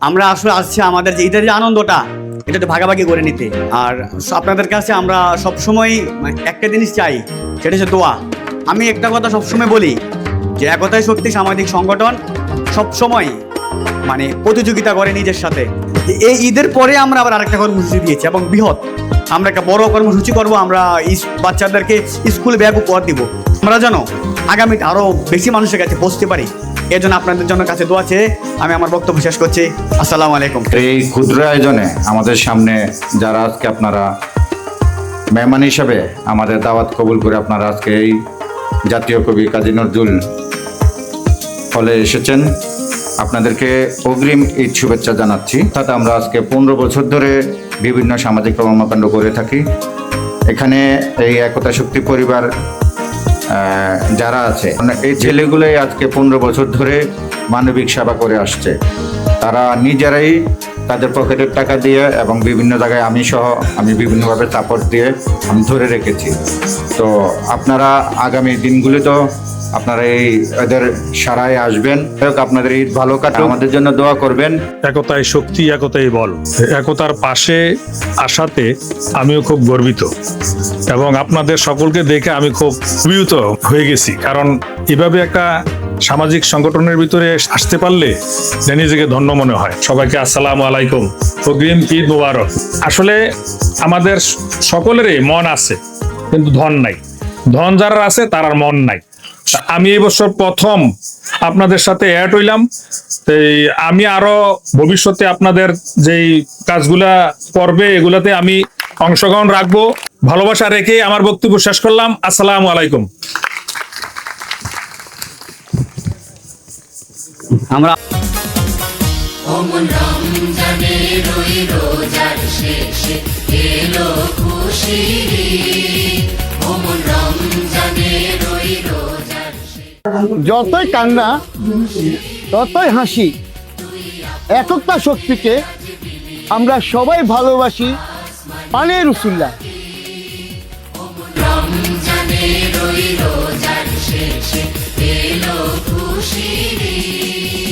আমরা আসলে আসছি আমাদের যে ঈদের যে আনন্দটা এটা একটু ভাগাভাগি করে নিতে। আর আপনাদের কাছে আমরা সবসময় একটা জিনিস চাই, সেটা হচ্ছে দোয়া। আমি একটা কথা সবসময় বলি যে একতাই শক্তি সামাজিক সংগঠন সবসময় প্রতিযোগিতা করে নিজের সাথে। এই ঈদের পরে আমরা আবার আরেকটা কর্মসূচি দিয়েছি এবং বৃহৎ আমরা একটা বড় কর্মসূচি করব। আমরা বাচ্চাদেরকে স্কুল ব্যাগ উপহার দিব, আমরা যেন আগামীতে আরো বেশি মানুষের কাছে পৌঁছতে পারি। এর জন্য আপনাদের জন্য কাছে দোয়া চেয়ে আমি আমার বক্তব্য শেষ করছি। আসসালামু আলাইকুম। এই ক্ষুদ্র আয়োজনে আমাদের সামনে যারা আজকে আপনারা মেহমান হিসাবে আমাদের দাওয়াত কবুল করে আপনারা আজকে এই জাতীয় কবি কাজী নজরুল হলে এসেছেন, আপনাদেরকে অগ্রিম ঈদ শুভেচ্ছা জানাচ্ছি। অর্থাৎ আমরা আজকে 15 বছর ধরে বিভিন্ন সামাজিক কর্মকাণ্ড করে থাকি। এখানে এই একতা শক্তি পরিবার যারা আছে, এই ছেলেগুলোই আজকে 15 বছর ধরে মানবিক সেবা করে আসছে। তারা নিজেরাই তাদের পকেটের টাকা দিয়ে এবং বিভিন্ন জায়গায় আমি বিভিন্নভাবে সাপোর্ট দিয়ে আমি ধরে রেখেছি। তো আপনারা আগামী দিনগুলিতেও আপনারা এদের সারায় আসবেন, আপনাদের ঈদ ভালো কাটে, আমাদের জন্য দোয়া করবেন। একতাই শক্তি, একতাই বল। একতার পাশে আসাতে আমিও খুব গর্বিত এবং আপনাদের সকলকে দেখে আমি খুব অভিভূত হয়ে গেছি। কারণ এভাবে একটা সামাজিক সংগঠনের ভিতরে আসতে পারলে নিজেকে ধন্য মনে হয়। সবাইকে আসসালামু আলাইকুম, অগ্রিম ঈদ মুবারক। আসলে আমাদের সকলেরই মন আছে কিন্তু ধন নাই। ধন যারা আছে তার আর মন নাই। আমি এই বছর প্রথম আপনাদের সাথে অ্যাড হইলাম। আমি আরো ভবিষ্যতে আপনাদের যেই কাজগুলা করবে এগুলাতে আমি অংশগ্রহণ রাখবো। ভালোবাসা রেখে আমার বক্তব্য শেষ করলাম। আসসালামু আলাইকুম। আমরা যতই কান্না ততই হাসি, একতা শক্তিকে আমরা সবাই ভালোবাসি। পানে রসুল্লাহ। রমজানের ওই রোজার শেষে এলো খুশির ঈদ।